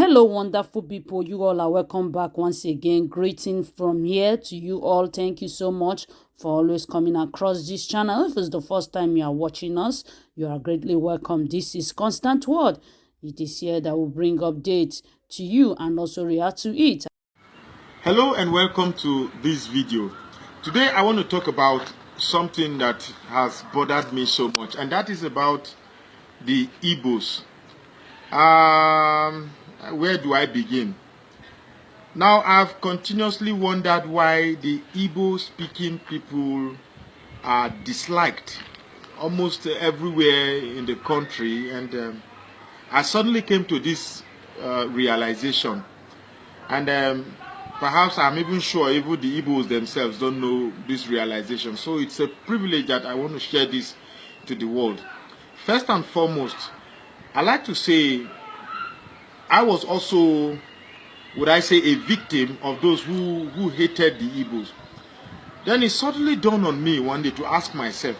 Hello, wonderful people. You all are welcome back once again. Greeting from here to you all. Thank you so much for always coming across this channel. If it's the first time you are watching us, you are greatly welcome. This is Constant Word. It is here that will bring updates to you and also react to it. Hello and welcome to this video. Today I want to talk about something that has bothered me so much, and that is about the Igbos. Where do I begin? Now, I've continuously wondered why the Igbo speaking people are disliked almost everywhere in the country, and I suddenly came to this realization, and perhaps I'm even sure even the Igbos themselves don't know this realization. So it's a privilege that I want to share this to the world. First and foremost, I like to say I was also, would I say, a victim of those who hated the Igbos. Then it suddenly dawned on me one day to ask myself,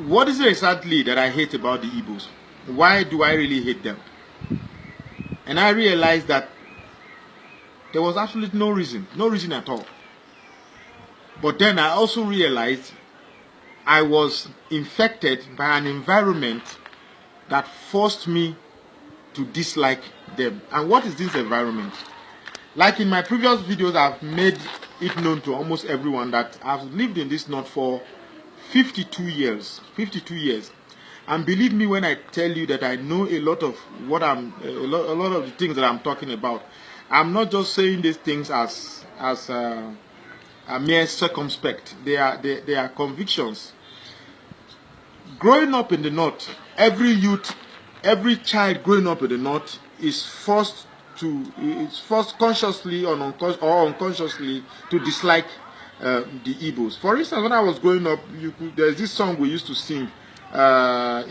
what is it exactly that I hate about the Igbos? Why do I really hate them? And I realized that there was absolutely no reason at all. But then I also realized I was infected by an environment that forced me to dislike them. And what is this environment? Like in my previous videos, I've made it known to almost everyone that I've lived in this north for 52 years. 52 years. And believe me when I tell you that I know a lot of what a lot of the things that I'm talking about. I'm not just saying these things as a mere circumspect. They are convictions. Growing up in the north, every youth, every child growing up in the north is forced consciously or unconsciously to dislike the Igbos. For instance, when I was growing up, there's this song we used to sing. Yamiri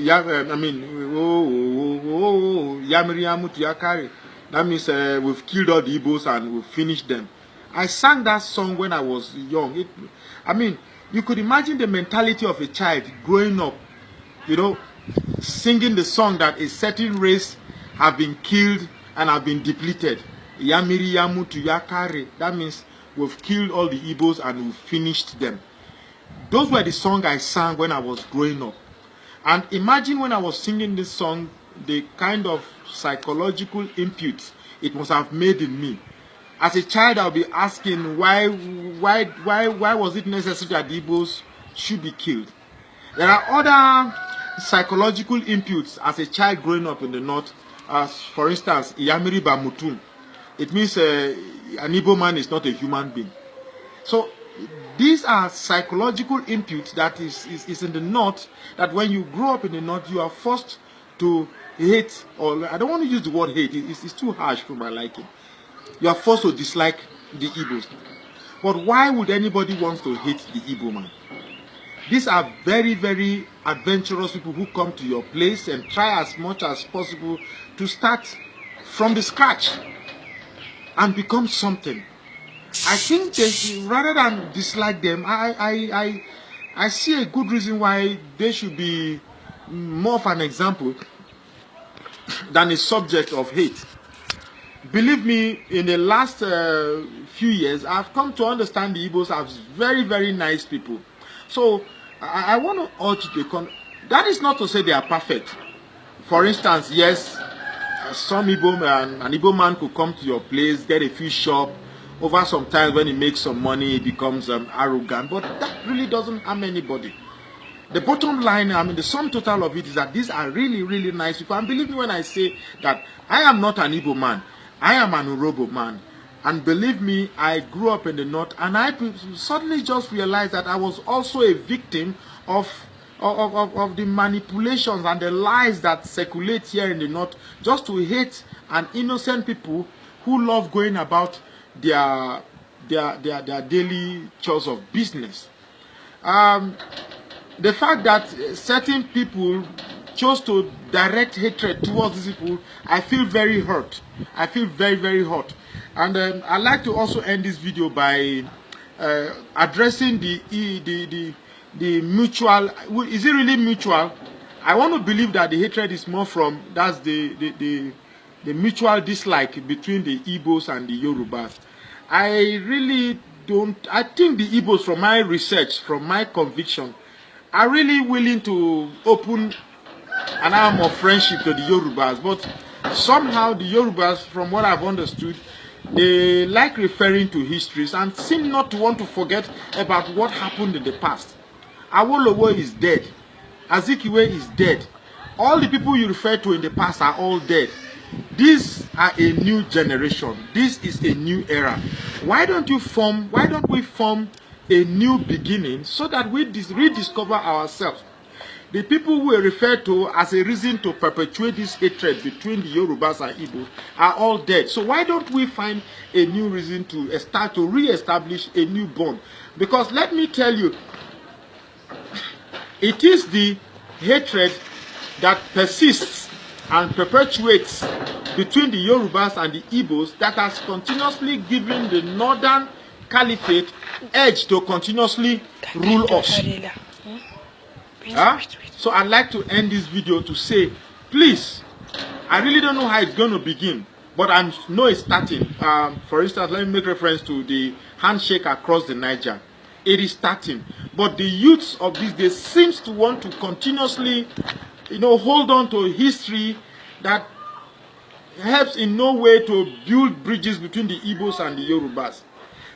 Yamu Tuyakari. That means we've killed all the Igbos and we've finished them. I sang that song when I was young. You could imagine the mentality of a child growing up, singing the song that a certain race have been killed and have been depleted. Yamiri Yamu Tuyakari. That means we've killed all the Igbos and we've finished them. Those were the songs I sang when I was growing up. And imagine when I was singing this song, the kind of psychological input it must have made in me. As a child, I'll be asking why was it necessary that the Igbos should be killed? There are other psychological inputs as a child growing up in the north, as for instance, Yamiri Bamutun. It means an Igbo man is not a human being. So these are psychological inputs that is in the north, that when you grow up in the north, you are forced to hate, or I don't want to use the word hate, it's too harsh for my liking. You are forced to dislike the Igbos. But why would anybody want to hate the Igbo man? These are very, very adventurous people who come to your place and try as much as possible to start from the scratch and become something. I think rather than dislike them, I see a good reason why they should be more of an example than a subject of hate. Believe me, in the last few years, I've come to understand the Igbos as very, very nice people. So I want to urge that is not to say they are perfect. For instance, yes, some an Igbo man could come to your place, get a few shop. Over some time, when he makes some money, he becomes arrogant. But that really doesn't harm anybody. The bottom line, the sum total of it is that these are really, really nice people. And believe me when I say that I am not an Igbo man. I am an Urobo man. And believe me, I grew up in the north, and I suddenly just realized that I was also a victim of the manipulations and the lies that circulate here in the north, just to hate an innocent people who love going about their daily chores of business. The fact that certain people chose to direct hatred towards these people, I feel very hurt. I feel very, very hurt. And I'd like to also end this video by addressing the mutual. Is it really mutual? I want to believe that the hatred is more from, that's the the mutual dislike between the Igbos and the Yorubas. I really don't. I think the Igbos, from my research, from my conviction, are really willing to open an arm of friendship to the Yorubas. But somehow the Yorubas, from what I've understood, they like referring to histories and seem not to want to forget about what happened in the past. Awolowo is dead. Azikiwe is dead. All the people you refer to in the past are all dead. These are a new generation. This is a new era. Why don't we form a new beginning so that we rediscover ourselves? The people who are referred to as a reason to perpetuate this hatred between the Yorubas and Igbos are all dead. So why don't we find a new reason to start to re-establish a new bond? Because let me tell you, it is the hatred that persists and perpetuates between the Yorubas and the Igbos that has continuously given the Northern Caliphate edge to continuously rule us. So I'd like to end this video to say, please, I really don't know how it's going to begin, but I know it's starting. For instance, let me make reference to the handshake across the Niger. It is starting, but the youths of these days seems to want to continuously, hold on to history that helps in no way to build bridges between the Igbos and the Yorubas.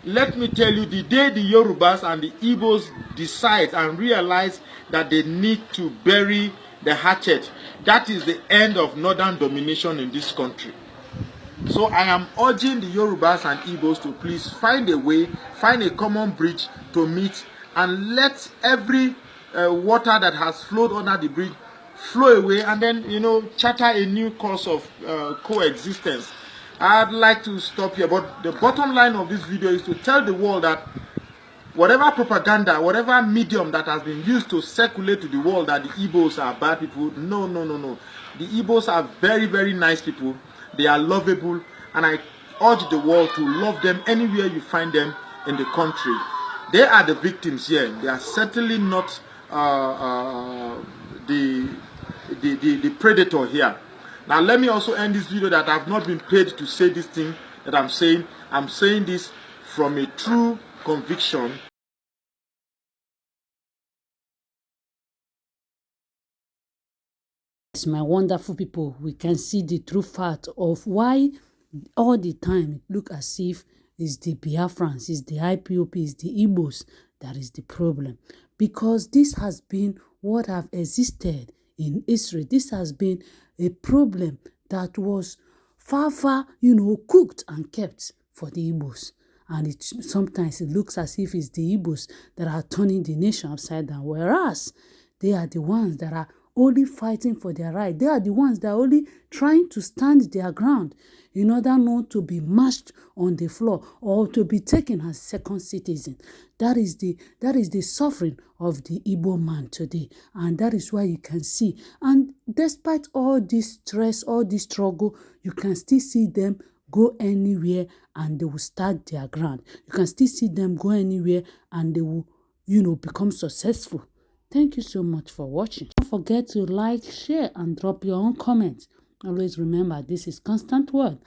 Let me tell you, the day the Yorubas and the Igbos decide and realize that they need to bury the hatchet, that is the end of northern domination in this country. So I am urging the Yorubas and Igbos to please find a way, find a common bridge to meet, and let every water that has flowed under the bridge flow away, and then, charter a new course of coexistence. I'd like to stop here, but the bottom line of this video is to tell the world that whatever propaganda, whatever medium that has been used to circulate to the world that the Igbos are bad people, no. The Igbos are very, very nice people. They are lovable, and I urge the world to love them anywhere you find them in the country. They are the victims here. They are certainly not the predator here. Now let me also end this video that I've not been paid to say this thing that I'm saying. I'm saying this from a true conviction. My wonderful people, we can see the true fact of why all the time it look as if it's the Biafrans, it's the IPOP, it's the Igbos that is the problem. Because this has been what have existed in Israel. This has been a problem that was far, cooked and kept for the Igbos. And sometimes it looks as if it's the Igbos that are turning the nation upside down, whereas they are the ones that are only fighting for their right. They are the ones that are only trying to stand their ground in order not to be mashed on the floor or to be taken as second citizen. That is the suffering of the Igbo man today. And that is why you can see. And despite all this stress, all this struggle, you can still see them go anywhere and they will start their ground. You can still see them go anywhere and they will, become successful. Thank you so much for watching. Don't forget to like, share, and drop your own comments. Always remember, this is Constant Word.